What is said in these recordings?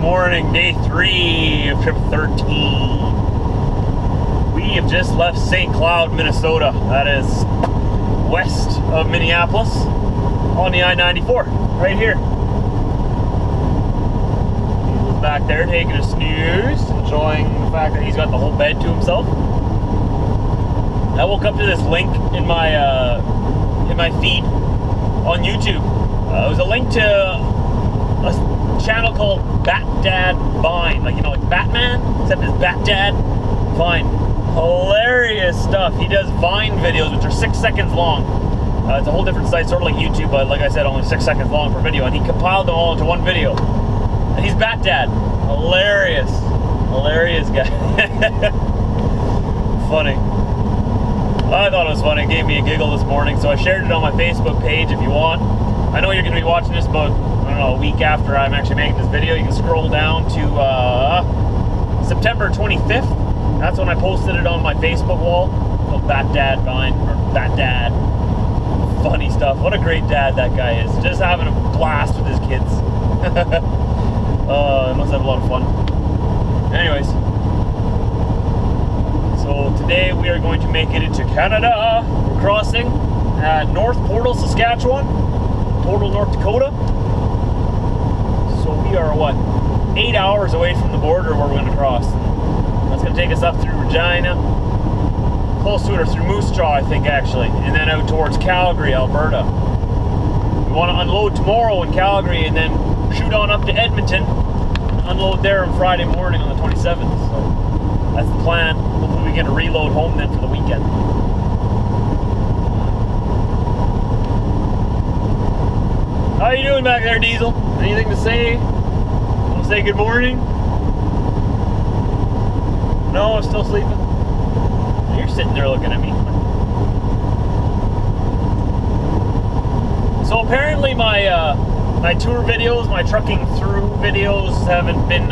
morning, day 3 of trip 13. We have just left St. Cloud, Minnesota. That is west of Minneapolis on the I-94, right here. He's back there taking a snooze, enjoying the fact that he's got the whole bed to himself. I woke up to this link in my feed on YouTube. It was a link to a channel called Bat Dad Vine, like, you know, like Batman, except it's Bat Dad Vine. Hilarious stuff. He does Vine videos, which are 6 seconds long. It's a whole different site, sort of like YouTube, but like I said, only 6 seconds long per video, and he compiled them all into one video. And he's Bat Dad. Hilarious. Hilarious guy. Funny. I thought it was funny. It gave me a giggle this morning, so I shared it on my Facebook page if you want. I know you're going to be watching this about, I don't know, a week after I'm actually making this video. You can scroll down to September 25th. That's when I posted it on my Facebook wall. Called Bat Dad Vine, or Bat Dad. Funny stuff. What a great dad that guy is. Just having a blast with his kids. It must have a lot of fun. Anyways. So today we are going to make it into Canada. We're crossing at North Portal, Saskatchewan. Total, North Dakota. So we are, what, 8 hours away from the border where we're going to cross. That's going to take us up through Regina, close to it, or through Moose Jaw, I think, actually, and then out towards Calgary, Alberta. We want to unload tomorrow in Calgary and then shoot on up to Edmonton and unload there on Friday morning on the 27th. So that's the plan. Hopefully we get a reload home then for the weekend. How you doing back there, Diesel? Anything to say? Want to say good morning? No, I'm still sleeping. You're sitting there looking at me. So apparently my my tour videos, my trucking through videos haven't been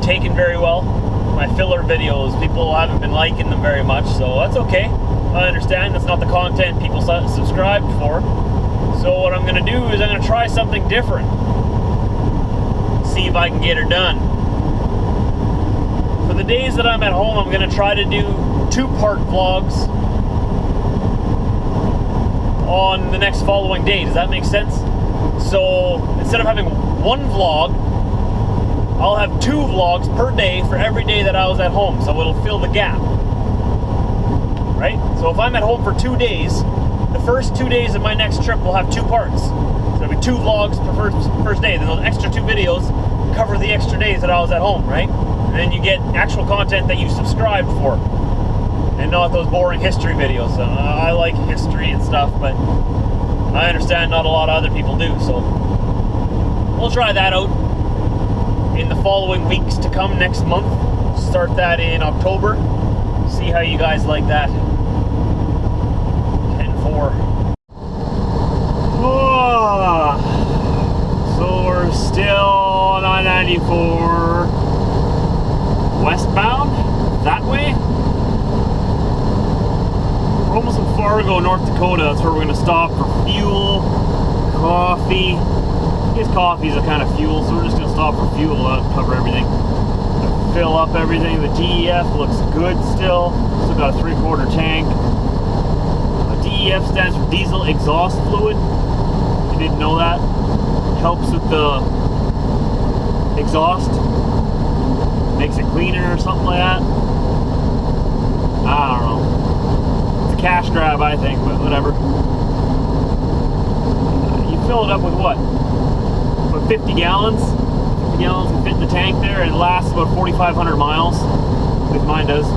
taken very well. My filler videos, people haven't been liking them very much, so that's okay. I understand that's not the content people subscribed for. So what I'm going to do is I'm going to try something different. See if I can get her done. For the days that I'm at home, I'm going to try to do 2-part vlogs on the next following day. Does that make sense? So instead of having one vlog, I'll have 2 vlogs per day for every day that I was at home. So it'll fill the gap. Right? So if I'm at home for 2 days, the first 2 days of my next trip will have 2 parts. So it'll be 2 vlogs per first day. Then those extra 2 videos cover the extra days that I was at home, right? And then you get actual content that you subscribed for. And not those boring history videos. I like history and stuff, but I understand not a lot of other people do. So we'll try that out in the following weeks to come next month. Start that in October. See how you guys like that. 10-4. Oh, so we're still on I-94 westbound that way. We're almost in Fargo, North Dakota. That's where we're going to stop for fuel, coffee. I guess coffee is a kind of fuel, so we're just going to stop for fuel. That'll cover everything. Fill up everything. The DEF looks good still. Still got a 3/4 tank. DEF stands for diesel exhaust fluid. If you didn't know that, helps with the exhaust. Makes it cleaner or something like that. I don't know. It's a cash grab, I think, but whatever. You fill it up with what? About 50 gallons? 50 gallons can fit in the tank there, and it lasts about 4,500 miles. At least mine does.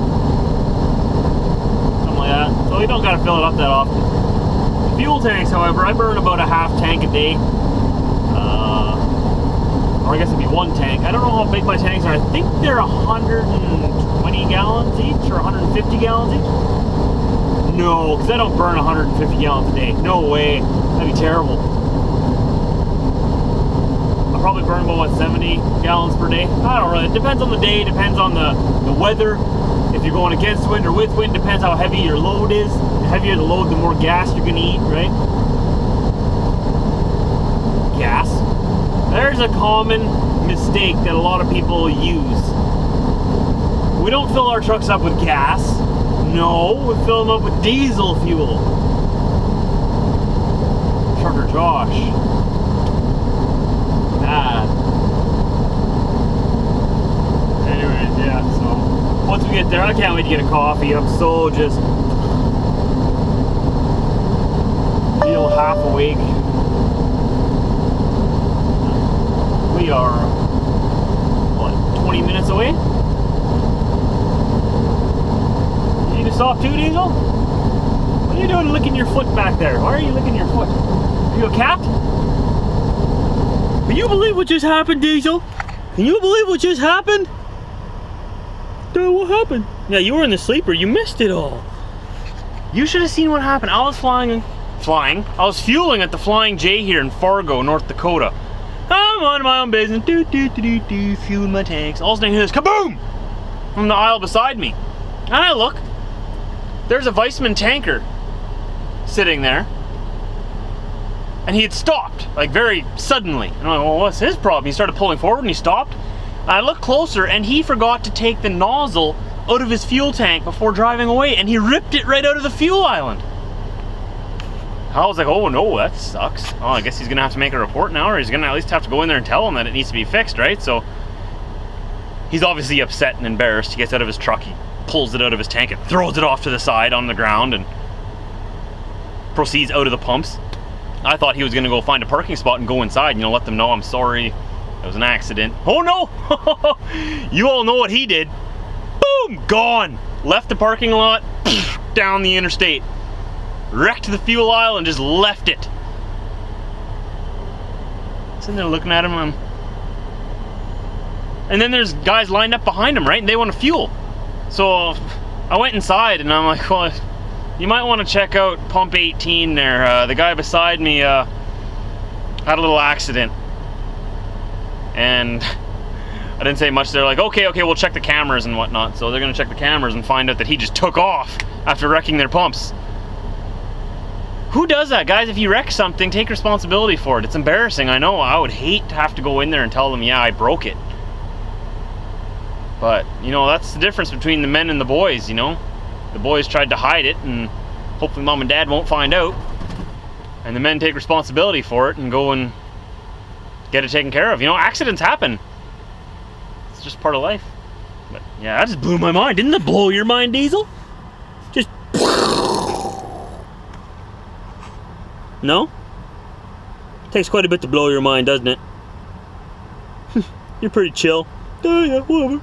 Something like that. So you don't got to fill it up that often. Fuel tanks, however, I burn about a half tank a day. Or I guess it'd be 1 tank. I don't know how big my tanks are. I think they're 120 gallons each, or 150 gallons each. No, because I don't burn 150 gallons a day. No way. That'd be terrible. I'll probably burn about, what, 70 gallons per day? I don't know. It depends on the day. Depends on the weather. If you're going against wind or with wind, depends how heavy your load is. The heavier the load, the more gas you're going to eat, right? Gas. There's a common mistake that a lot of people use. We don't fill our trucks up with gas. No, we fill them up with diesel fuel. Trucker Josh. Anyways, yeah, so once we get there, I can't wait to get a coffee. I'm so just feel half awake. We are, what, 20 minutes away? You need to stop too, Diesel? What are you doing licking your foot back there? Why are you licking your foot? Are you a cat? Can you believe what just happened, Diesel? Can you believe what just happened? Dude, what happened? Yeah, you were in the sleeper. You missed it all. You should have seen what happened. I was flying. I was fueling at the Flying J here in Fargo, North Dakota. I'm on my own business. Fueling my tanks. All of a sudden I hear this kaboom from the aisle beside me. And I look. There's a Weissman tanker sitting there. And he had stopped, like very suddenly. And I'm like, well, what's his problem? He started pulling forward and he stopped. And I looked closer and he forgot to take the nozzle out of his fuel tank before driving away, and he ripped it right out of the fuel island. I was like, oh no, that sucks. Oh, I guess he's gonna have to make a report now, or he's gonna at least have to go in there and tell him that it needs to be fixed, right? So he's obviously upset and embarrassed. He gets out of his truck, he pulls it out of his tank and throws it off to the side on the ground and proceeds out of the pumps. I thought he was gonna go find a parking spot and go inside, you know, let them know I'm sorry, it was an accident. Oh no! You all know what he did. Boom! Gone! Left the parking lot, down the interstate. Wrecked the fuel aisle and just left it. Sitting there looking at him, and then there's guys lined up behind him, right? And they want to fuel. So I went inside and I'm like, well, you might want to check out pump 18 there. The guy beside me had a little accident. And I didn't say much. They're like, okay, we'll check the cameras and whatnot. So they're gonna check the cameras and find out that he just took off after wrecking their pumps. Who does that, guys? If you wreck something, take responsibility for it. It's embarrassing, I know. I would hate to have to go in there and tell them, yeah, I broke it. But, you know, that's the difference between the men and the boys, you know? The boys tried to hide it, and hopefully mom and dad won't find out. And the men take responsibility for it and go and get it taken care of. You know, accidents happen. It's just part of life. But, yeah, that just blew my mind. Didn't that blow your mind, Diesel? Just... No? Takes quite a bit to blow your mind, doesn't it? You're pretty chill. Oh yeah, whatever.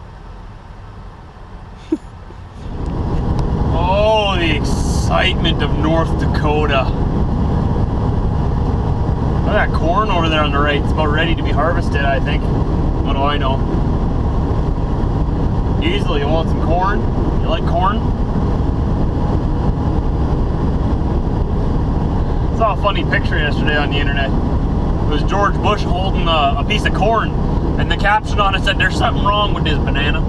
Oh, the excitement of North Dakota. Look at that corn over there on the right. It's about ready to be harvested, I think. What do I know? Easily, you want some corn? You like corn? I saw a funny picture yesterday on the internet. It was George Bush holding a piece of corn, and the caption on it said, "There's something wrong with this banana."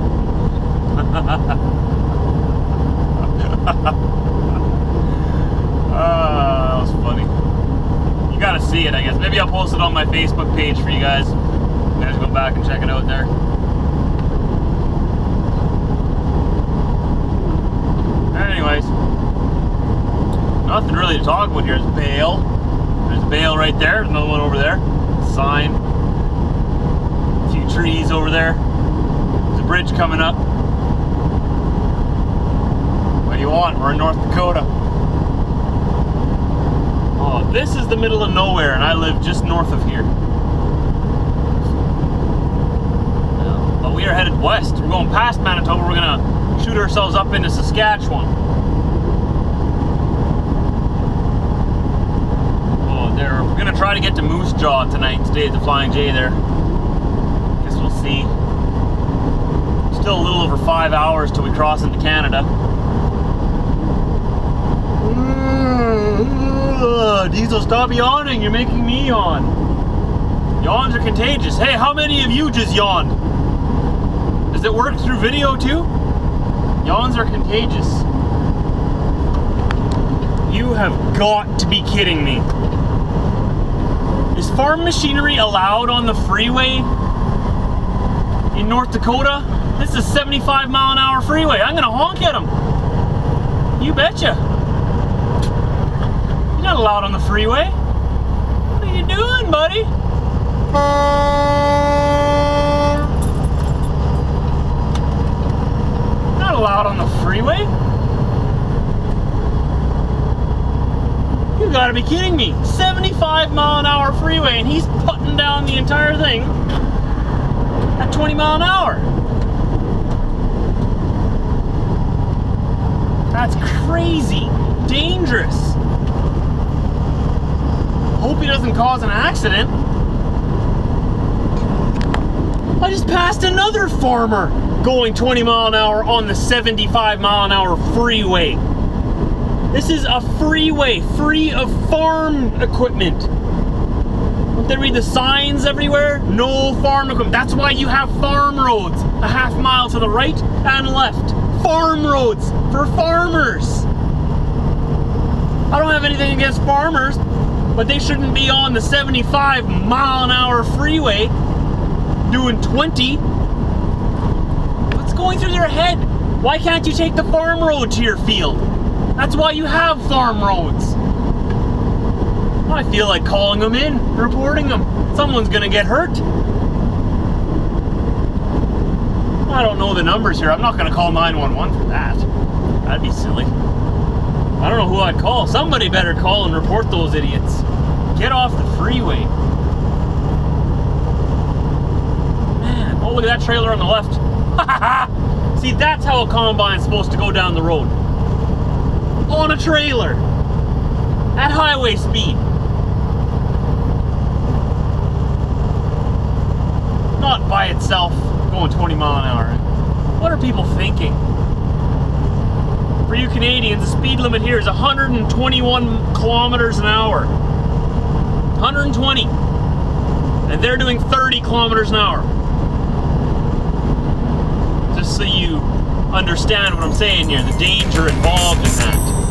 That was funny. You gotta see it, I guess. Maybe I'll post it on my Facebook page for you guys. You guys go back and check it out there. Anyways. Nothing really to talk about here. There's Bale. There's Bale right there. There's another one over there. Sign. A few trees over there. There's a bridge coming up. What do you want? We're in North Dakota. Oh, this is the middle of nowhere, and I live just north of here. But we are headed west. We're going past Manitoba. We're gonna shoot ourselves up into Saskatchewan. We're gonna try to get to Moose Jaw tonight. Stay at the Flying J there. Guess we'll see. Still a little over 5 hours till we cross into Canada. Diesel, stop yawning. You're making me yawn. Yawns are contagious. Hey, how many of you just yawned? Does it work through video too? Yawns are contagious. You have got to be kidding me. Is farm machinery allowed on the freeway in North Dakota? This is a 75 mile an hour freeway. I'm gonna honk at them. You betcha. You're not allowed on the freeway. What are you doing, buddy? Not allowed on the freeway. You gotta be kidding me. 75 mile an hour freeway and he's putting down the entire thing at 20 mile an hour. That's crazy. Dangerous. Hope he doesn't cause an accident. I just passed another farmer going 20 mile an hour on the 75 mile an hour freeway. This is a freeway, free of farm equipment. Don't they read the signs everywhere? No farm equipment. That's why you have farm roads a half mile to the right and left. Farm roads for farmers. I don't have anything against farmers, but they shouldn't be on the 75 mile an hour freeway doing 20. What's going through their head? Why can't you take the farm road to your field? That's why you have farm roads. I feel like calling them in, reporting them. Someone's gonna get hurt. I don't know the numbers here. I'm not gonna call 911 for that. That'd be silly. I don't know who I'd call. Somebody better call and report those idiots. Get off the freeway. Man, oh look at that trailer on the left. See, that's how a combine's supposed to go down the road. On a trailer. At highway speed. Not by itself going 20 mile an hour. What are people thinking? For you Canadians, the speed limit here is 121 kilometers an hour. 120. And they're doing 30 kilometers an hour. Just so you understand what I'm saying here, the danger involved in that.